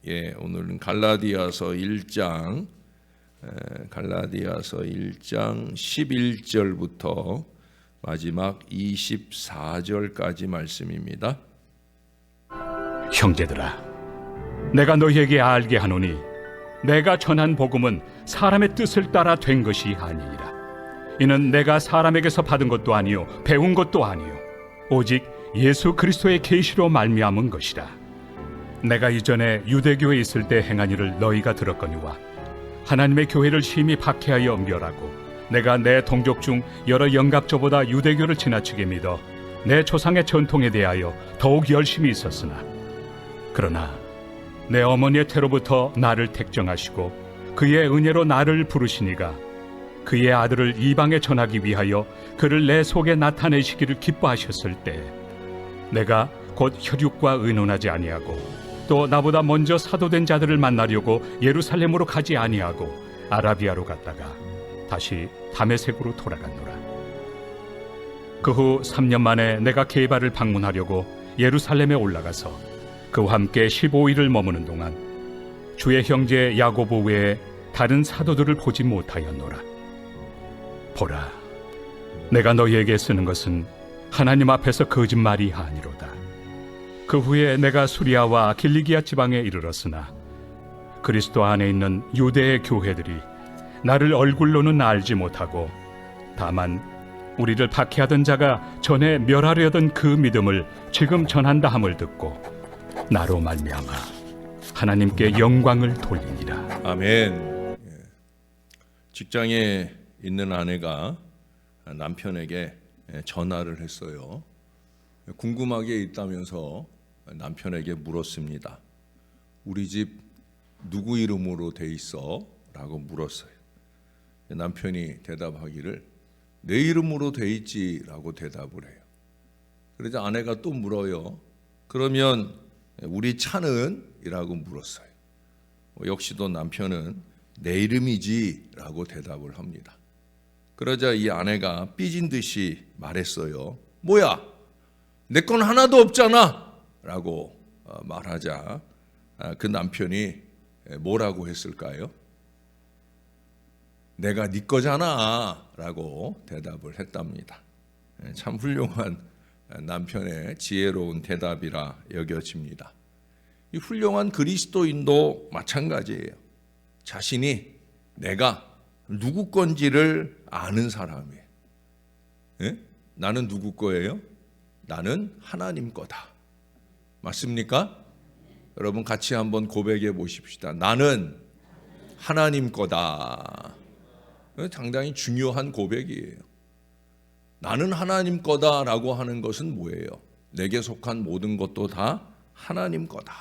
오늘은 갈라디아서 1장 11절부터 마지막 24절까지 말씀입니다. 형제들아, 내가 너희에게 알게 하노니 내가 전한 복음은 사람의 뜻을 따라 된 것이 아니니라. 이는 내가 사람에게서 받은 것도 아니요 배운 것도 아니요 오직 예수 그리스도의 계시로 말미암은 것이라. 내가 이전에 유대교에 있을 때 행한 일을 너희가 들었거니와 하나님의 교회를 심히 박해하여 멸하고 내가 내 동족 중 여러 영갑조보다 유대교를 지나치게 믿어 내 조상의 전통에 대하여 더욱 열심히 있었으나, 그러나 내 어머니의 태로부터 나를 택정하시고 그의 은혜로 나를 부르시니가 그의 아들을 이방에 전하기 위하여 그를 내 속에 나타내시기를 기뻐하셨을 때 내가 곧 혈육과 의논하지 아니하고 또 나보다 먼저 사도된 자들을 만나려고 예루살렘으로 가지 아니하고 아라비아로 갔다가 다시 다메섹으로 돌아갔노라. 그 후 3년 만에 내가 게바를 방문하려고 예루살렘에 올라가서 그와 함께 15일을 머무는 동안 주의 형제 야고보 외에 다른 사도들을 보지 못하였노라. 보라, 내가 너희에게 쓰는 것은 하나님 앞에서 거짓말이 아니로다. 그 후에 내가 수리아와 길리기아 지방에 이르렀으나 그리스도 안에 있는 유대의 교회들이 나를 얼굴로는 알지 못하고 다만 우리를 박해하던 자가 전에 멸하려던 그 믿음을 지금 전한다 함을 듣고 나로 말미암아 하나님께 영광을 돌리니라. 아멘. 직장에 있는 아내가 남편에게 전화를 했어요. 궁금하게 있다면서 남편에게 물었습니다. 우리 집 누구 이름으로 돼 있어? 라고 물었어요. 남편이 대답하기를 내 이름으로 돼 있지 라고 대답을 해요. 그러자 아내가 또 물어요. 그러면 우리 차는? 이라고 물었어요. 역시도 남편은 내 이름이지 라고 대답을 합니다. 그러자 이 아내가 삐진 듯이 말했어요. 뭐야? 내 건 하나도 없잖아 라고 말하자 그 남편이 뭐라고 했을까요? 내가 네 거잖아 라고 대답을 했답니다. 참 훌륭한 남편의 지혜로운 대답이라 여겨집니다. 이 훌륭한 그리스도인도 마찬가지예요. 자신이 내가 누구 건지를 아는 사람이에요. 나는 누구 거예요? 나는 하나님 거다. 맞습니까? 여러분 같이 한번 고백해 보십시다. 나는 하나님 거다. 상당히 중요한 고백이에요. 나는 하나님 거다라고 하는 것은 뭐예요? 내게 속한 모든 것도 다 하나님 거다.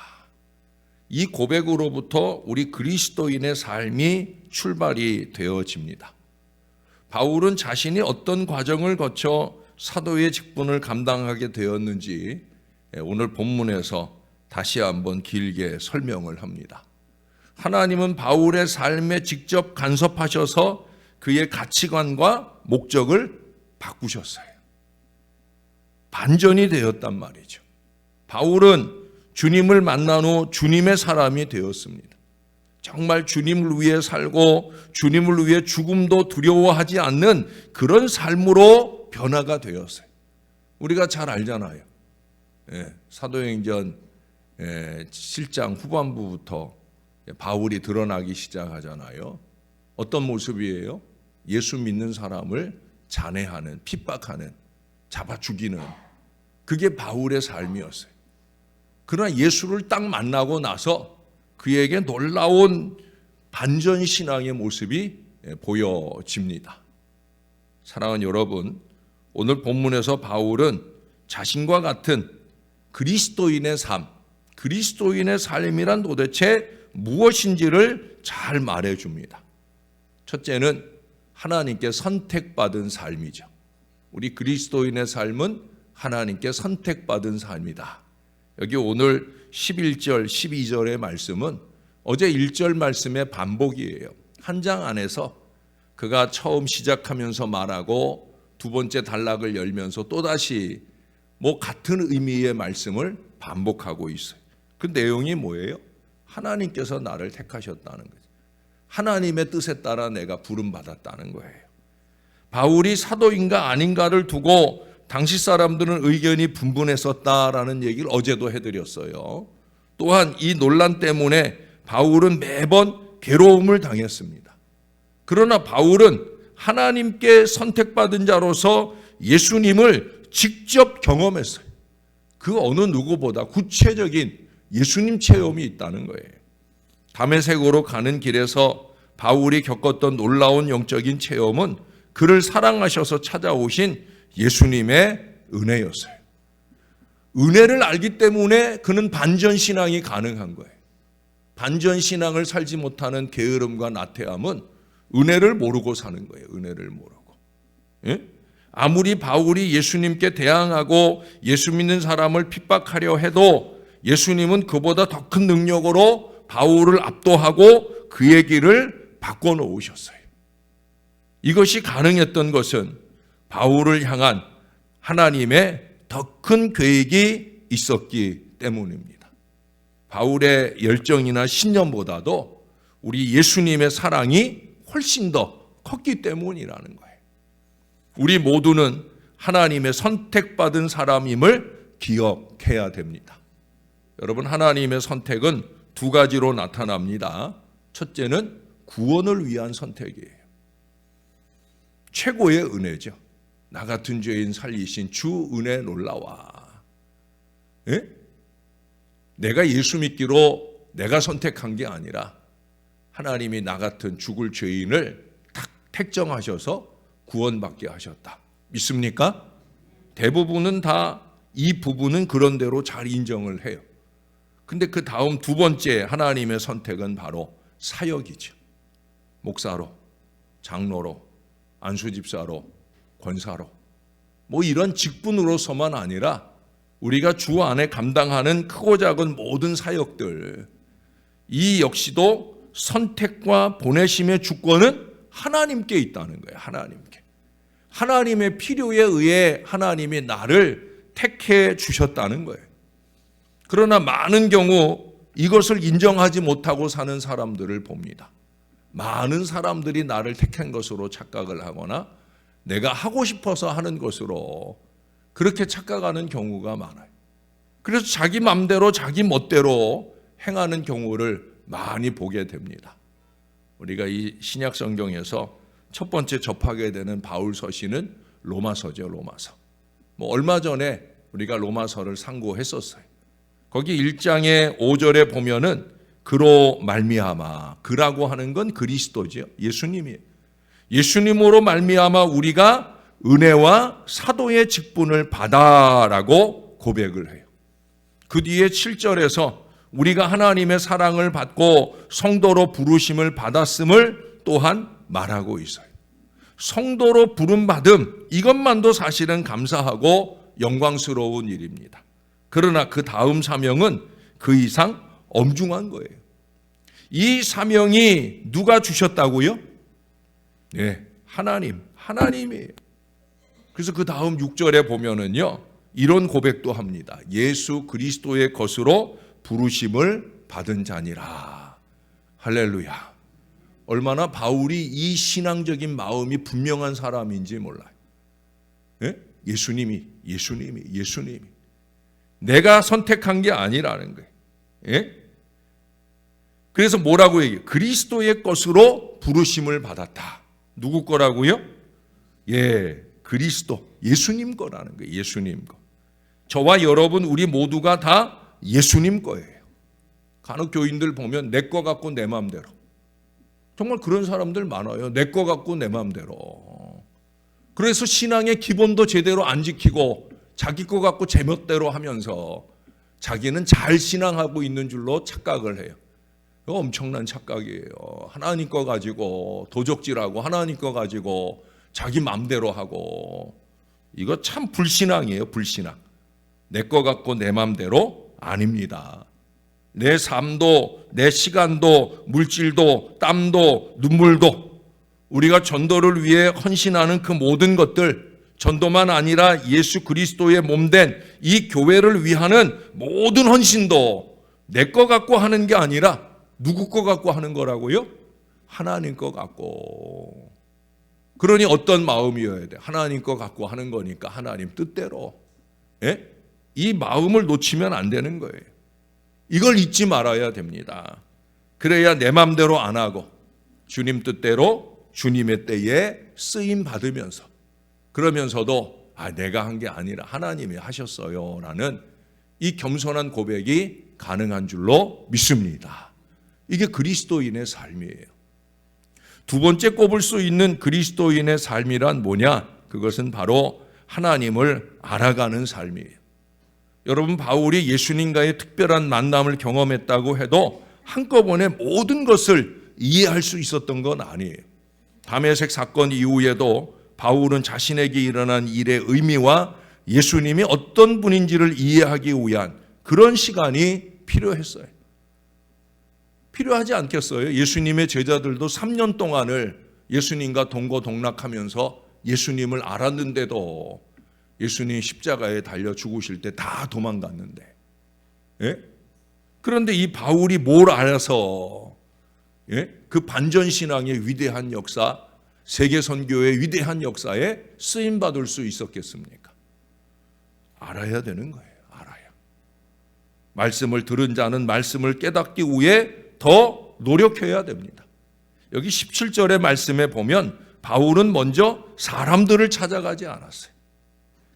이 고백으로부터 우리 그리스도인의 삶이 출발이 되어집니다. 바울은 자신이 어떤 과정을 거쳐 사도의 직분을 감당하게 되었는지 오늘 본문에서 다시 한번 길게 설명을 합니다. 하나님은 바울의 삶에 직접 간섭하셔서 그의 가치관과 목적을 바꾸셨어요. 반전이 되었단 말이죠. 바울은 주님을 만난 후 주님의 사람이 되었습니다. 정말 주님을 위해 살고 주님을 위해 죽음도 두려워하지 않는 그런 삶으로 변화가 되었어요. 우리가 잘 알잖아요. 사도행전 7장 후반부부터 바울이 드러나기 시작하잖아요. 어떤 모습이에요? 예수 믿는 사람을 잔해하는, 핍박하는, 잡아 죽이는, 그게 바울의 삶이었어요. 그러나 예수를 딱 만나고 나서 그에게 놀라운 반전 신앙의 모습이 보여집니다. 사랑하는 여러분, 오늘 본문에서 바울은 자신과 같은 그리스도인의 삶, 그리스도인의 삶이란 도대체 무엇인지를 잘 말해줍니다. 첫째는 하나님께 선택받은 삶이죠. 우리 그리스도인의 삶은 하나님께 선택받은 삶이다. 여기 오늘 11절, 12절의 말씀은 어제 1절 말씀의 반복이에요. 한 장 안에서 그가 처음 시작하면서 말하고 두 번째 단락을 열면서 또다시 같은 의미의 말씀을 반복하고 있어요. 그 내용이 뭐예요? 하나님께서 나를 택하셨다는 거죠. 하나님의 뜻에 따라 내가 부름받았다는 거예요. 바울이 사도인가 아닌가를 두고 당시 사람들은 의견이 분분했었다라는 얘기를 어제도 해드렸어요. 또한 이 논란 때문에 바울은 매번 괴로움을 당했습니다. 그러나 바울은 하나님께 선택받은 자로서 예수님을 직접 경험했어요. 그 어느 누구보다 구체적인 예수님 체험이 있다는 거예요. 다메섹으로 가는 길에서 바울이 겪었던 놀라운 영적인 체험은 그를 사랑하셔서 찾아오신 예수님의 은혜였어요. 은혜를 알기 때문에 그는 반전신앙이 가능한 거예요. 반전신앙을 살지 못하는 게으름과 나태함은 은혜를 모르고 사는 거예요. 은혜를 모르고. 예? 아무리 바울이 예수님께 대항하고 예수 믿는 사람을 핍박하려 해도 예수님은 그보다 더 큰 능력으로 바울을 압도하고 그의 길을 바꿔놓으셨어요. 이것이 가능했던 것은 바울을 향한 하나님의 더 큰 계획이 있었기 때문입니다. 바울의 열정이나 신념보다도 우리 예수님의 사랑이 훨씬 더 컸기 때문이라는 거예요. 우리 모두는 하나님의 선택받은 사람임을 기억해야 됩니다. 여러분, 하나님의 선택은 두 가지로 나타납니다. 첫째는 구원을 위한 선택이에요. 최고의 은혜죠. 나 같은 죄인 살리신 주 은혜 놀라와. 예? 내가 예수 믿기로 내가 선택한 게 아니라 하나님이 나 같은 죽을 죄인을 딱 택정하셔서 구원받게 하셨다. 믿습니까? 대부분은 다 이 부분은 그런 대로 잘 인정을 해요. 근데 그 다음 두 번째 하나님의 선택은 바로 사역이죠. 목사로, 장로로, 안수집사로, 권사로, 뭐 이런 직분으로서만 아니라 우리가 주 안에 감당하는 크고 작은 모든 사역들, 이 역시도 선택과 보내심의 주권은 하나님께 있다는 거예요. 하나님께. 하나님의 필요에 의해 하나님이 나를 택해 주셨다는 거예요. 그러나 많은 경우 이것을 인정하지 못하고 사는 사람들을 봅니다. 많은 사람들이 나를 택한 것으로 착각을 하거나 내가 하고 싶어서 하는 것으로 그렇게 착각하는 경우가 많아요. 그래서 자기 맘대로 자기 멋대로 행하는 경우를 많이 보게 됩니다. 우리가 이 신약 성경에서 첫 번째 접하게 되는 바울 서신은 로마서죠. 로마서. 뭐 얼마 전에 우리가 로마서를 상고했었어요. 거기 1장의 5절에 보면은 그로 말미암아, 그라고 하는 건 그리스도죠. 예수님이에요. 예수님으로 말미암아 우리가 은혜와 사도의 직분을 받아라고 고백을 해요. 그 뒤에 7절에서 우리가 하나님의 사랑을 받고 성도로 부르심을 받았음을 또한 말하고 있어요. 성도로 부름받음, 이것만도 사실은 감사하고 영광스러운 일입니다. 그러나 그 다음 사명은 그 이상 엄중한 거예요. 이 사명이 누가 주셨다고요? 네, 하나님이에요. 그래서 그 다음 6절에 보면은요, 이런 고백도 합니다. 예수 그리스도의 것으로 부르심을 받은 자니라. 할렐루야. 얼마나 바울이 이 신앙적인 마음이 분명한 사람인지 몰라요. 예? 예수님이 내가 선택한 게 아니라는 거예요. 예? 그래서 뭐라고 얘기해요? 그리스도의 것으로 부르심을 받았다. 누구 거라고요? 예, 그리스도, 예수님 거라는 거예요. 예수님 거. 저와 여러분 우리 모두가 다 예수님 거예요. 간혹 교인들 보면 내 거 갖고 내 마음대로. 정말 그런 사람들 많아요. 내 거 갖고 내 마음대로. 그래서 신앙의 기본도 제대로 안 지키고 자기 거 갖고 제멋대로 하면서 자기는 잘 신앙하고 있는 줄로 착각을 해요. 이거 엄청난 착각이에요. 하나님 거 가지고 도적질하고 하나님 거 가지고 자기 마음대로 하고, 이거 참 불신앙이에요. 불신앙. 내 거 갖고 내 마음대로 아닙니다. 내 삶도, 내 시간도, 물질도, 땀도, 눈물도, 우리가 전도를 위해 헌신하는 그 모든 것들, 전도만 아니라 예수 그리스도의 몸된 이 교회를 위하는 모든 헌신도 내 거 갖고 하는 게 아니라 누구 거 갖고 하는 거라고요? 하나님 거 갖고. 그러니 어떤 마음이어야 돼? 하나님 거 갖고 하는 거니까 하나님 뜻대로. 예? 이 마음을 놓치면 안 되는 거예요. 이걸 잊지 말아야 됩니다. 그래야 내 마음대로 안 하고 주님 뜻대로 주님의 때에 쓰임 받으면서, 그러면서도 내가 한 게 아니라 하나님이 하셨어요 라는 이 겸손한 고백이 가능한 줄로 믿습니다. 이게 그리스도인의 삶이에요. 두 번째 꼽을 수 있는 그리스도인의 삶이란 뭐냐? 그것은 바로 하나님을 알아가는 삶이에요. 여러분, 바울이 예수님과의 특별한 만남을 경험했다고 해도 한꺼번에 모든 것을 이해할 수 있었던 건 아니에요. 다메섹 사건 이후에도 바울은 자신에게 일어난 일의 의미와 예수님이 어떤 분인지를 이해하기 위한 그런 시간이 필요했어요. 필요하지 않겠어요? 예수님의 제자들도 3년 동안을 예수님과 동고동락하면서 예수님을 알았는데도 예수님 십자가에 달려 죽으실 때 다 도망갔는데, 예? 그런데 이 바울이 뭘 알아서, 예? 그 반전신앙의 위대한 역사, 세계 선교의 위대한 역사에 쓰임받을 수 있었겠습니까? 알아야 되는 거예요. 알아야. 말씀을 들은 자는 말씀을 깨닫기 위해 더 노력해야 됩니다. 여기 17절의 말씀에 보면 바울은 먼저 사람들을 찾아가지 않았어요.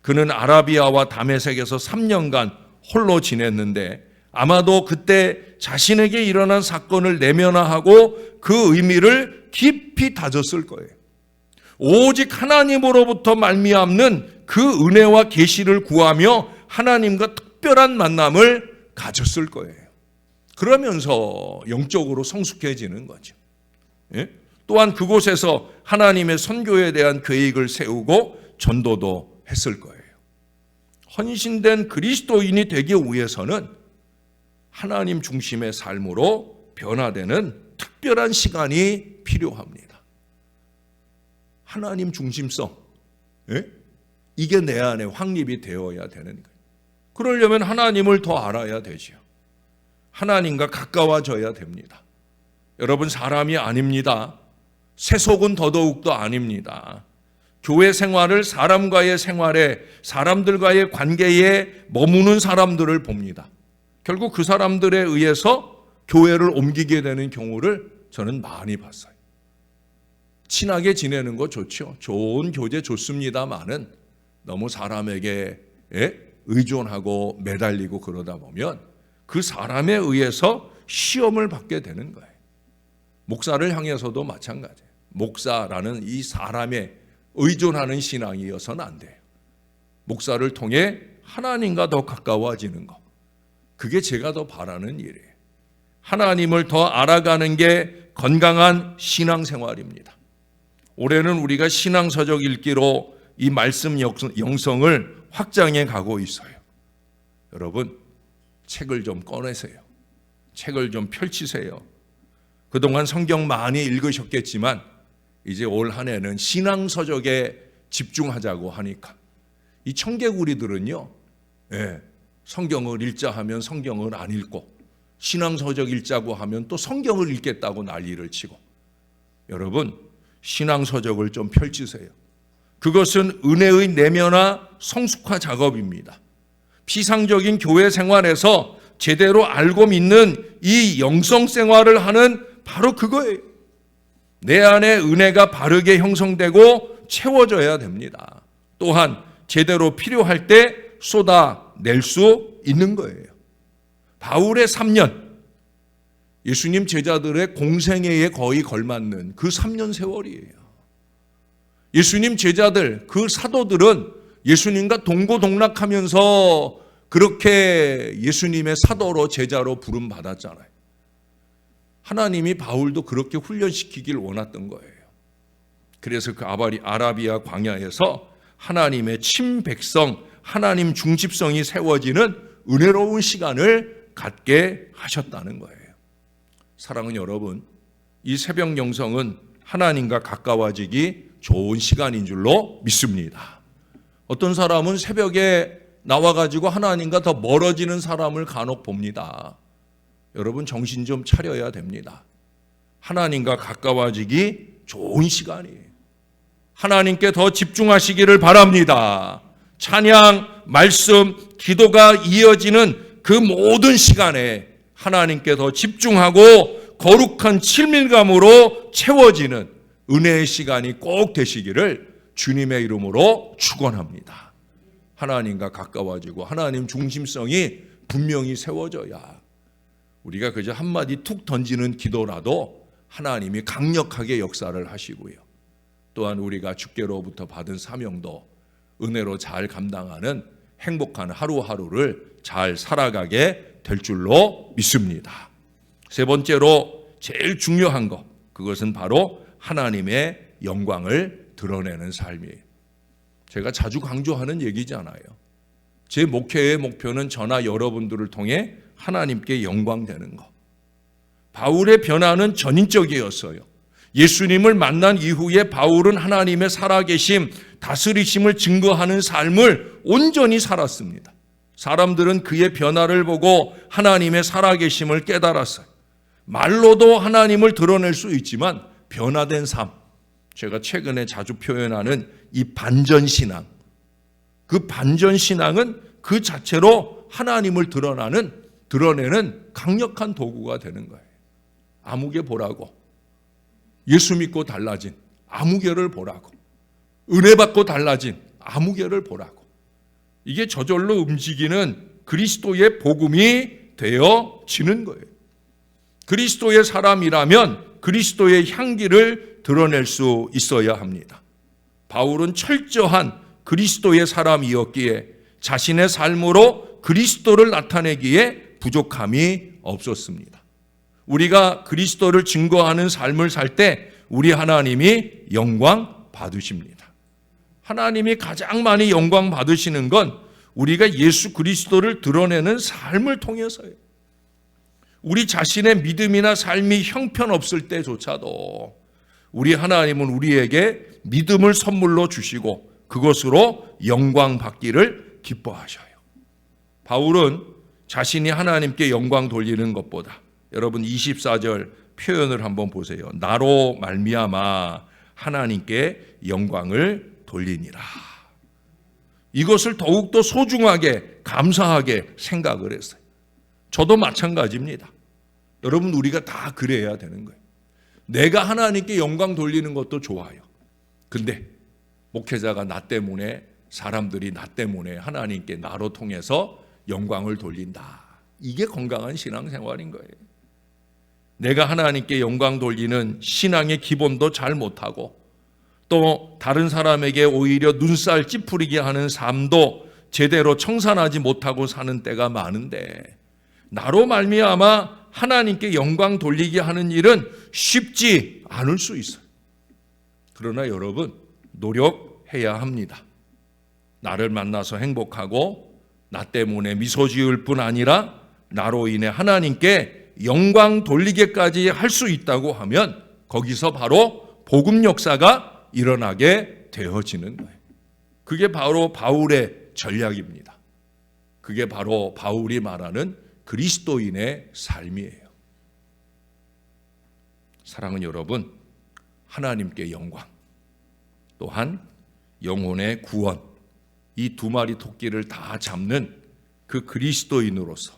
그는 아라비아와 다메섹에서 3년간 홀로 지냈는데 아마도 그때 자신에게 일어난 사건을 내면화하고 그 의미를 깊이 다졌을 거예요. 오직 하나님으로부터 말미암는 그 은혜와 계시를 구하며 하나님과 특별한 만남을 가졌을 거예요. 그러면서 영적으로 성숙해지는 거죠. 예? 또한 그곳에서 하나님의 선교에 대한 계획을 세우고 전도도 했을 거예요. 헌신된 그리스도인이 되기 위해서는 하나님 중심의 삶으로 변화되는 특별한 시간이 필요합니다. 하나님 중심성, 예? 이게 내 안에 확립이 되어야 되는 거예요. 그러려면 하나님을 더 알아야 되죠. 하나님과 가까워져야 됩니다. 여러분, 사람이 아닙니다. 세속은 더더욱도 아닙니다. 교회 생활을 사람과의 생활에, 사람들과의 관계에 머무는 사람들을 봅니다. 결국 그 사람들에 의해서 교회를 옮기게 되는 경우를 저는 많이 봤어요. 친하게 지내는 거 좋죠. 좋은 교제 좋습니다만은 너무 사람에게 의존하고 매달리고 그러다 보면 그 사람에 의해서 시험을 받게 되는 거예요. 목사를 향해서도 마찬가지예요. 목사라는 이 사람에 의존하는 신앙이어서는 안 돼요. 목사를 통해 하나님과 더 가까워지는 것, 그게 제가 더 바라는 일이에요. 하나님을 더 알아가는 게 건강한 신앙생활입니다. 올해는 우리가 신앙서적 읽기로 이 말씀 영성을 확장해 가고 있어요. 여러분, 책을 좀 꺼내세요. 책을 좀 펼치세요. 그동안 성경 많이 읽으셨겠지만 이제 올 한 해는 신앙서적에 집중하자고 하니까 이 청개구리들은요, 성경을 읽자 하면 성경을 안 읽고 신앙서적 읽자고 하면 또 성경을 읽겠다고 난리를 치고, 여러분, 신앙서적을 좀 펼치세요. 그것은 은혜의 내면화 성숙화 작업입니다. 피상적인 교회 생활에서 제대로 알고 믿는 이 영성 생활을 하는 바로 그거예요. 내 안에 은혜가 바르게 형성되고 채워져야 됩니다. 또한 제대로 필요할 때 쏟아낼 수 있는 거예요. 바울의 3년, 예수님 제자들의 공생애에 거의 걸맞는 그 3년 세월이에요. 예수님 제자들, 그 사도들은 예수님과 동고동락하면서 그렇게 예수님의 사도로 제자로 부름받았잖아요. 하나님이 바울도 그렇게 훈련시키길 원했던 거예요. 그래서 그 아라비아 광야에서 하나님의 친백성, 하나님 중집성이 세워지는 은혜로운 시간을 갖게 하셨다는 거예요. 사랑하는 여러분, 이 새벽 영성은 하나님과 가까워지기 좋은 시간인 줄로 믿습니다. 어떤 사람은 새벽에 나와가지고 하나님과 더 멀어지는 사람을 간혹 봅니다. 여러분 정신 좀 차려야 됩니다. 하나님과 가까워지기 좋은 시간이에요. 하나님께 더 집중하시기를 바랍니다. 찬양, 말씀, 기도가 이어지는 그 모든 시간에 하나님께 더 집중하고 거룩한 친밀감으로 채워지는 은혜의 시간이 꼭 되시기를 주님의 이름으로 축원합니다. 하나님과 가까워지고 하나님 중심성이 분명히 세워져야 우리가 그저 한마디 툭 던지는 기도라도 하나님이 강력하게 역사를 하시고요. 또한 우리가 주께로부터 받은 사명도 은혜로 잘 감당하는 행복한 하루하루를 잘 살아가게 될 줄로 믿습니다. 세 번째로 제일 중요한 것, 그것은 바로 하나님의 영광을 드러내는 삶이에요. 제가 자주 강조하는 얘기잖아요. 제 목회의 목표는 저나 여러분들을 통해 하나님께 영광되는 것. 바울의 변화는 전인적이었어요. 예수님을 만난 이후에 바울은 하나님의 살아계심, 다스리심을 증거하는 삶을 온전히 살았습니다. 사람들은 그의 변화를 보고 하나님의 살아계심을 깨달았어요. 말로도 하나님을 드러낼 수 있지만 변화된 삶, 제가 최근에 자주 표현하는 이 반전신앙, 그 반전신앙은 그 자체로 하나님을 드러내는 강력한 도구가 되는 거예요. 아무개 보라고, 예수 믿고 달라진 아무개를 보라고, 은혜 받고 달라진 아무개를 보라고. 이게 저절로 움직이는 그리스도의 복음이 되어지는 거예요. 그리스도의 사람이라면 그리스도의 향기를 드러낼 수 있어야 합니다. 바울은 철저한 그리스도의 사람이었기에 자신의 삶으로 그리스도를 나타내기에 부족함이 없었습니다. 우리가 그리스도를 증거하는 삶을 살 때 우리 하나님이 영광 받으십니다. 하나님이 가장 많이 영광 받으시는 건 우리가 예수 그리스도를 드러내는 삶을 통해서예요. 우리 자신의 믿음이나 삶이 형편없을 때조차도 우리 하나님은 우리에게 믿음을 선물로 주시고 그것으로 영광 받기를 기뻐하셔요. 바울은 자신이 하나님께 영광 돌리는 것보다, 여러분 24절 표현을 한번 보세요. 나로 말미암아 하나님께 영광을 돌리니라. 이것을 더욱더 소중하게 감사하게 생각을 했어요. 저도 마찬가지입니다. 여러분 우리가 다 그래야 되는 거예요. 내가 하나님께 영광 돌리는 것도 좋아요. 근데 목회자가 나 때문에, 사람들이 나 때문에 하나님께 나로 통해서 영광을 돌린다. 이게 건강한 신앙생활인 거예요. 내가 하나님께 영광 돌리는 신앙의 기본도 잘 못하고 또 다른 사람에게 오히려 눈살 찌푸리게 하는 삶도 제대로 청산하지 못하고 사는 때가 많은데, 나로 말미암아 하나님께 영광 돌리게 하는 일은 쉽지 않을 수 있어요. 그러나 여러분 노력해야 합니다. 나를 만나서 행복하고 나 때문에 미소 지을 뿐 아니라 나로 인해 하나님께 영광 돌리게까지 할 수 있다고 하면 거기서 바로 복음 역사가 일어나게 되어지는 거예요. 그게 바로 바울의 전략입니다. 그게 바로 바울이 말하는 그리스도인의 삶이에요. 사랑하는 여러분, 하나님께 영광, 또한 영혼의 구원, 이 두 마리 토끼를 다 잡는 그 그리스도인으로서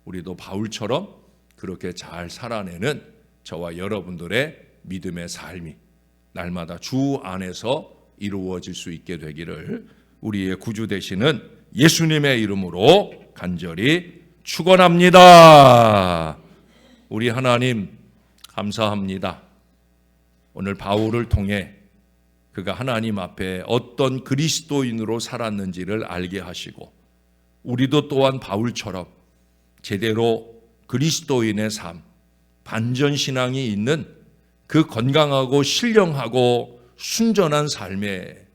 우리도 바울처럼 그렇게 잘 살아내는 저와 여러분들의 믿음의 삶이 날마다 주 안에서 이루어질 수 있게 되기를 우리의 구주 되시는 예수님의 이름으로 간절히 축원합니다. 우리 하나님 감사합니다. 오늘 바울을 통해 그가 하나님 앞에 어떤 그리스도인으로 살았는지를 알게 하시고 우리도 또한 바울처럼 제대로 그리스도인의 삶, 반전신앙이 있는 그 건강하고 신령하고 순전한 삶에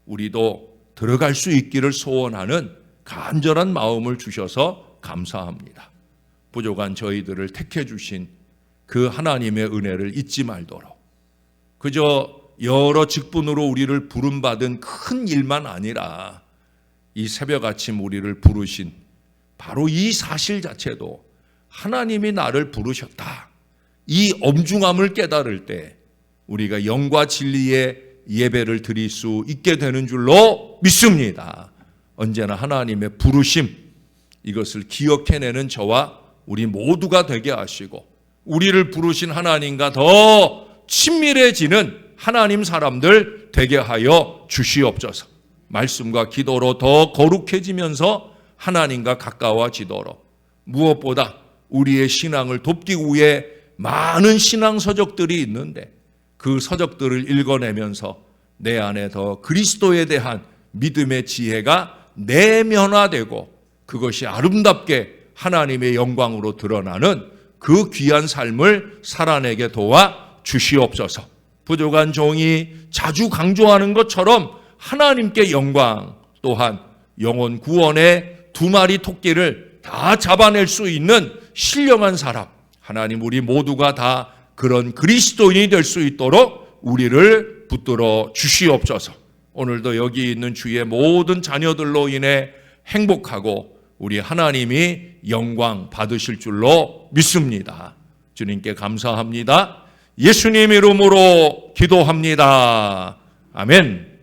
우리도 들어갈 수 있기를 소원하는 간절한 마음을 주셔서 감사합니다. 부족한 저희들을 택해 주신 그 하나님의 은혜를 잊지 말도록, 그저 여러 직분으로 우리를 부름받은 큰 일만 아니라 이 새벽 아침 우리를 부르신 바로 이 사실 자체도 하나님이 나를 부르셨다. 이 엄중함을 깨달을 때 우리가 영과 진리의 예배를 드릴 수 있게 되는 줄로 믿습니다. 언제나 하나님의 부르심, 이것을 기억해내는 저와 우리 모두가 되게 하시고 우리를 부르신 하나님과 더 친밀해지는 하나님 사람들 되게 하여 주시옵소서. 말씀과 기도로 더 거룩해지면서 하나님과 가까워지도록, 무엇보다 우리의 신앙을 돕기 위해 많은 신앙 서적들이 있는데 그 서적들을 읽어내면서 내 안에 더 그리스도에 대한 믿음의 지혜가 내면화되고 그것이 아름답게 하나님의 영광으로 드러나는 그 귀한 삶을 살아내게 도와 주시옵소서. 부족한 종이 자주 강조하는 것처럼 하나님께 영광, 또한 영혼 구원의 2마리 토끼를 다 잡아낼 수 있는 신령한 사람, 하나님 우리 모두가 다 그런 그리스도인이 될 수 있도록 우리를 붙들어 주시옵소서. 오늘도 여기 있는 주의 모든 자녀들로 인해 행복하고 우리 하나님이 영광 받으실 줄로 믿습니다. 주님께 감사합니다. 예수님 이름으로 기도합니다. 아멘.